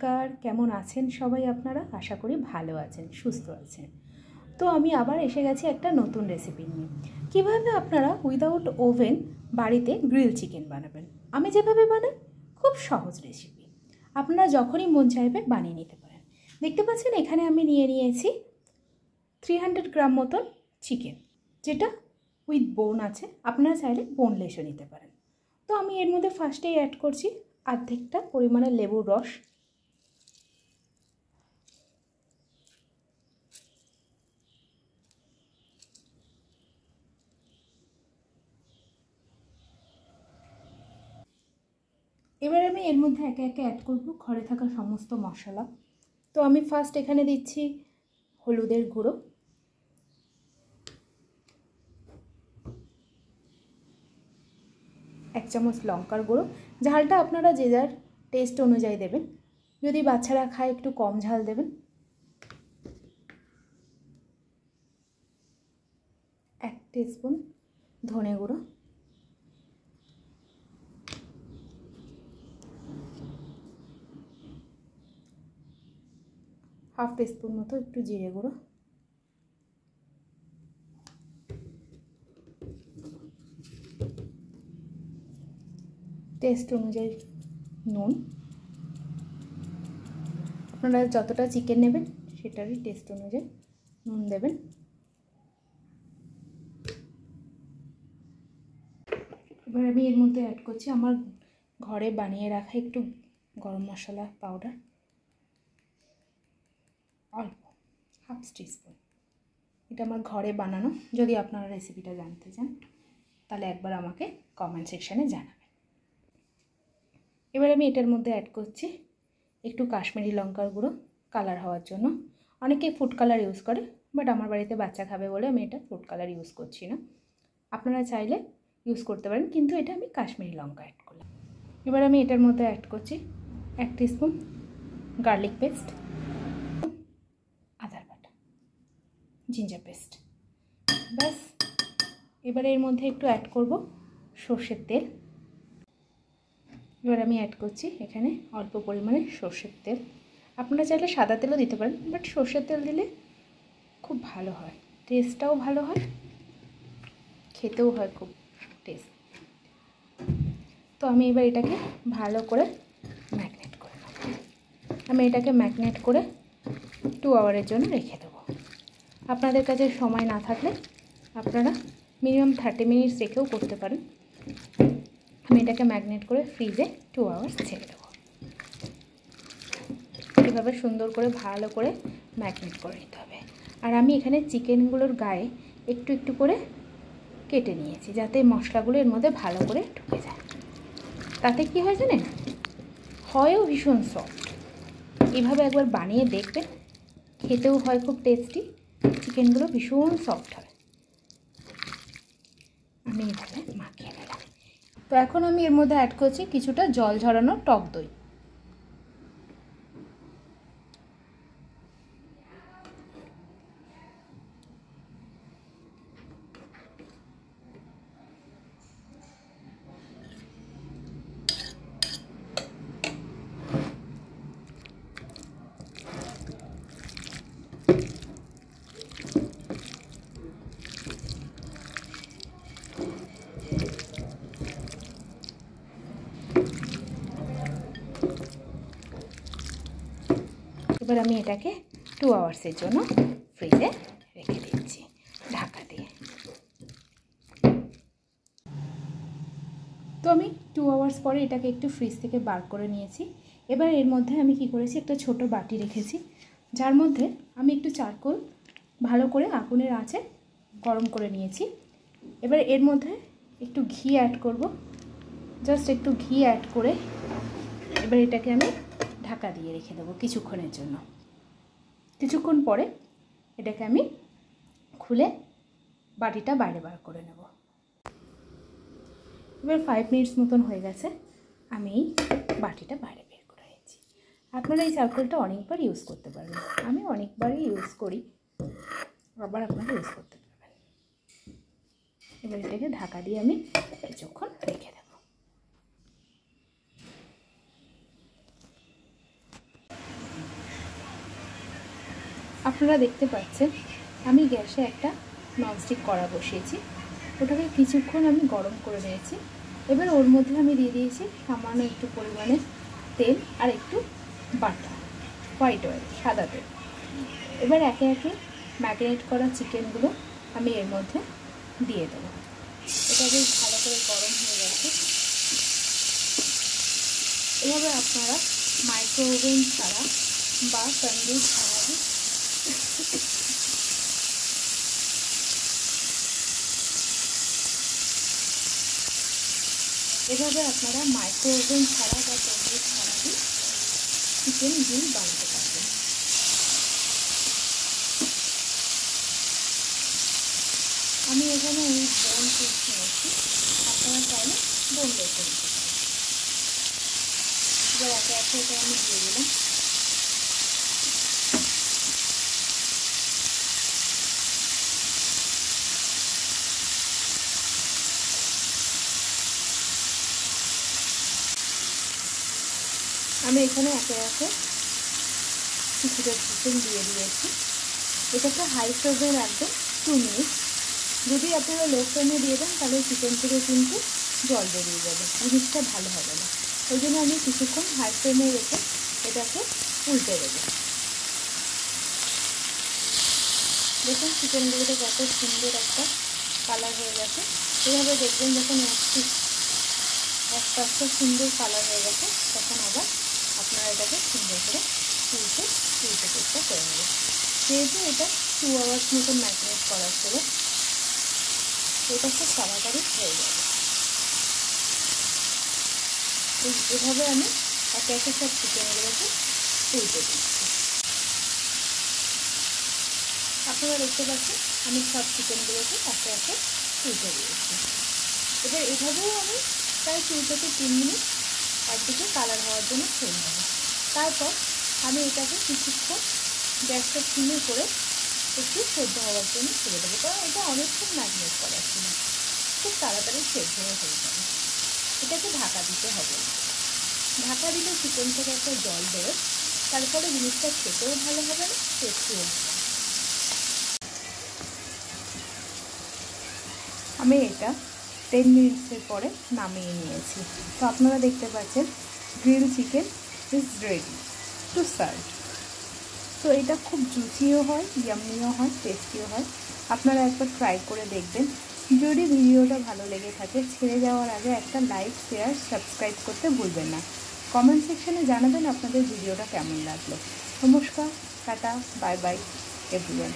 নমস্কার, কেমন আছেন সবাই আপনারা? আশা করি ভালো আছেন, সুস্থ আছেন। তো আমি আবার এসে গেছি একটা নতুন রেসিপি নিয়ে। কীভাবে আপনারা উইদাউট ওভেন বাড়িতে গ্রিল চিকেন বানাবেন। আমি যেভাবে বানাই খুব সহজ রেসিপি, আপনারা যখনই মন চাইবে বানিয়ে নিতে পারেন। দেখতে পাচ্ছেন এখানে আমি নিয়ে নিয়েছি 300 গ্রাম মতন চিকেন, যেটা উইথ বোন আছে। আপনারা চাইলে বোনলেসও নিতে পারেন। তো আমি এর মধ্যে ফার্স্টেই অ্যাড করছি অর্ধেকটা পরিমাণে লেবুর রস, এবার আমি এর মধ্যে একে একে অ্যাড করব ঘরে থাকা সমস্ত মশলা। তো আমি ফার্স্ট এখানে দিচ্ছি হলুদের গুঁড়ো, এক চামচ লঙ্কার গুঁড়ো। ঝালটা আপনারা যে যার টেস্ট অনুযায়ী দেবেন, যদি বাচ্চারা খায় একটু কম ঝাল দেবেন। 1 টিস্পুন ধনে গুঁড়ো, 1/2 টিস্পুন মতো একটু জিরে গুঁড়ো, টেস্ট অনুযায়ী নুন। আপনারা যতটা চিকেন নেবেন সেটারই টেস্ট অনুযায়ী নুন দেবেন। এবার আমি এর মধ্যে অ্যাড করছি আমার ঘরে বানিয়ে রাখা একটু গরম মশলা পাউডার, অল্প 1/2 টিস্পুন। এটা আমার ঘরে বানানো। যদি আপনারা রেসিপিটা জানতে চান তাহলে একবার আমাকে কমেন্ট সেকশানে জানাবেন। এবার আমি এটার মধ্যে অ্যাড করছি একটু কাশ্মীরি লঙ্কার গুঁড়ো, কালার হওয়ার জন্য। অনেকে ফুড কালার ইউজ করে, বাট আমার বাড়িতে বাচ্চা খাবে বলে আমি এটা ফুড কালার ইউজ করছি না। আপনারা চাইলে ইউজ করতে পারেন, কিন্তু এটা আমি কাশ্মীরি লঙ্কা অ্যাড করলাম। এবার আমি এটার মধ্যে অ্যাড করছি 1 টিস্পুন গার্লিক পেস্ট, আদার বাটা, জিঞ্জার পেস্ট। ব্যাস। এবার এর মধ্যে একটু অ্যাড করব সর্ষের তেল। এবার আমি অ্যাড করছি এখানে অল্প পরিমাণে সর্ষের তেল। আপনারা চাইলে সাদা তেলও দিতে পারেন, বাট সর্ষের তেল দিলে খুব ভালো হয়, টেস্টটাও ভালো হয়, খেতেও হয় খুব টেস্ট। তো আমি এবার এটাকে ভালো করে ম্যাগনেট করে নেব। আমি এটাকে ম্যাগনেট করে 2 আওয়ারের জন্য রেখে দেবো। আপনাদের কাছে সময় না থাকলে আপনারা মিনিমাম 30 মিনিটস রেখেও করতে পারেন। আমি এটাকে ম্যাগনেট করে ফ্রিজে 2 আওয়ার্স ছেড়ে দেবো। এভাবে সুন্দর করে ভালো করে ম্যাগনেট করে নিতে হবে। আর আমি এখানে চিকেনগুলোর গায়ে একটু একটু করে কেটে নিয়েছি, যাতে মশলাগুলো এর মধ্যে ভালো করে ঢুকে যায়। তাতে কি হয় জানেন, হয়ও ভীষণ সফট। এইভাবে একবার বানিয়ে দেখবেন, খেতেও হয় খুব টেস্টি, চিকেনগুলো ভীষণ সফট হয়। আমি এইভাবে মাখিয়ে নিলাম। তো এখন আমি এর মধ্যে অ্যাড করছি কিছুটা জল ঝরানো টক দই। এবার আমি এটাকে 2 আওয়ার্সের জন্য ফ্রিজে রেখে দিচ্ছি ঢাকা দিয়ে। তো আমি 2 আওয়ার্স পরে এটাকে একটু ফ্রিজ থেকে বার করে নিয়েছি। এবার এর মধ্যে আমি কি করেছি, একটা ছোট বাটি রেখেছি, যার মধ্যে আমি একটু চারকোল ভালো করে আগুনের আঁচে গরম করে নিয়েছি। এবার এর মধ্যে একটু ঘি অ্যাড করব, জাস্ট একটু ঘি অ্যাড করে এবার এটাকে আমি ঢাকা দিয়ে রেখে দেবো কিছুক্ষণের জন্য। কিছুক্ষণ পরে এটাকে আমি খুলে বাটিটা বাইরে বার করে নেব। এবার 5 মিনিটস মতন হয়ে গেছে, আমি এই বাটিটা বাইরে বের করে নিয়েছি। আপনারা এই চারকোলটা অনেকবার ইউজ করতে পারবেন, আমি অনেকবারই ইউজ করি, আবার আপনারা ইউজ করতে পারবেন। এবার এটাকে ঢাকা দিয়ে আমি কিছুক্ষণ রেখে দেব। আপনারা দেখতে পাচ্ছেন আমি গ্যাসে একটা ননস্টিক কড়া বসিয়েছি, ওটাকে কিছুক্ষণ আমি গরম করে নিয়েছি। এবার ওর মধ্যে আমি দিয়ে দিয়েছি সামান্য একটু পরিমাণে তেল আর একটু বাটার, হোয়াইট অয়েল, সাদা তেল। এবার একে একে ম্যারিনেট করা চিকেনগুলো আমি এর মধ্যে দিয়ে দেবো। এটা বেশ ভালো করে গরম হয়ে গেছে। এভাবে আপনারা মাইক্রোওভেন ছাড়া বা তন্দুর ছাড়া এভাবে আপনারা মাইক্রোওভেন ছাড়া বা তন্দুর ছাড়া চিকেন গ্রিল বানাতে পারবেন। আমি এখানে এই বোন পিস নিয়েছি, আপনারা চাইলে বোনলেস নিতে পারেন। এবার একে একে এটা আমি দিয়ে দিলাম। আমি এখানে একে একে কিছুটা চিকেন দিয়ে দিয়েছি। এটাকে হাই ফ্লেমে রাখবেন 2 মিনিট। যদি আপনারা লো ফ্লেমে দিয়ে দেন তাহলে চিকেন থেকে কিন্তু জল বেরিয়ে যাবে, জিনিসটা ভালো হবে না। ওই জন্য আমি কিছুক্ষণ হাই ফ্লেমে রেখে এটাকে উল্টে দেবো। দেখুন চিকেনগুলোতে কত সুন্দর একটা কালার হয়ে গেছে। এভাবে দেখবেন যখন একটা সুন্দর কালার হয়ে গেছে তখন আবার আপনারা এটাকে সুন্দর করে উল্টে চেষ্টা করে নেবেন। যেহেতু এটা 2 আওয়ার্স মতন ম্যারিনেট করা ছিল, এটা খুব তাড়াতাড়ি হয়ে যাবে। এভাবে আমি একে একে সব চিকেনগুলোকে উল্টে দিচ্ছি। আপনারা দেখতে পাচ্ছেন আমি সব চিকেনগুলোকে একে একে উল্টে দিয়েছি। এবার এভাবেও আমি প্রায় 2 থেকে 3 মিনিট একদিকে কালার হওয়ার জন্য ছেড়ে নেব। তারপর আমি এটাকে কিছুক্ষণ গ্যাসটা সিমে করে একটু সেদ্ধ হওয়ার জন্য ছেড়ে দেবো, কারণ এটা অনেকক্ষণ ম্যারিনেট করা ছিল, খুব তাড়াতাড়ি সেদ্ধ হয়ে যাবে। এটাকে ঢাকা দিতে হবে। ঢাকা দিলে চিকেন থেকে একটা জল বেরোয়, তার ফলে জিনিসটা খেতেও ভালো হবে না, টেস্টিও হবে না। আমি এটা 10 মিনিটসের পরে নামিয়ে নিয়েছি। তো আপনারা দেখতে পাচ্ছেন grill chicken is ready to serve. তো এটা খুব জুসিও হয়, ইয়াম্মিও হয়, টেস্টিও হয়। আপনারা একবার ট্রাই করে দেখবেন। যদি ভিডিওটা ভালো লেগে থাকে ছেড়ে যাওয়ার আগে একটা লাইক, শেয়ার, সাবস্ক্রাইব করতে ভুলবেন না। কমেন্ট সেকশনে জানাবেন আপনাদের ভিডিওটা কেমন লাগলো। নমস্কার, টাটা, বাই বাই এভরিওয়ান।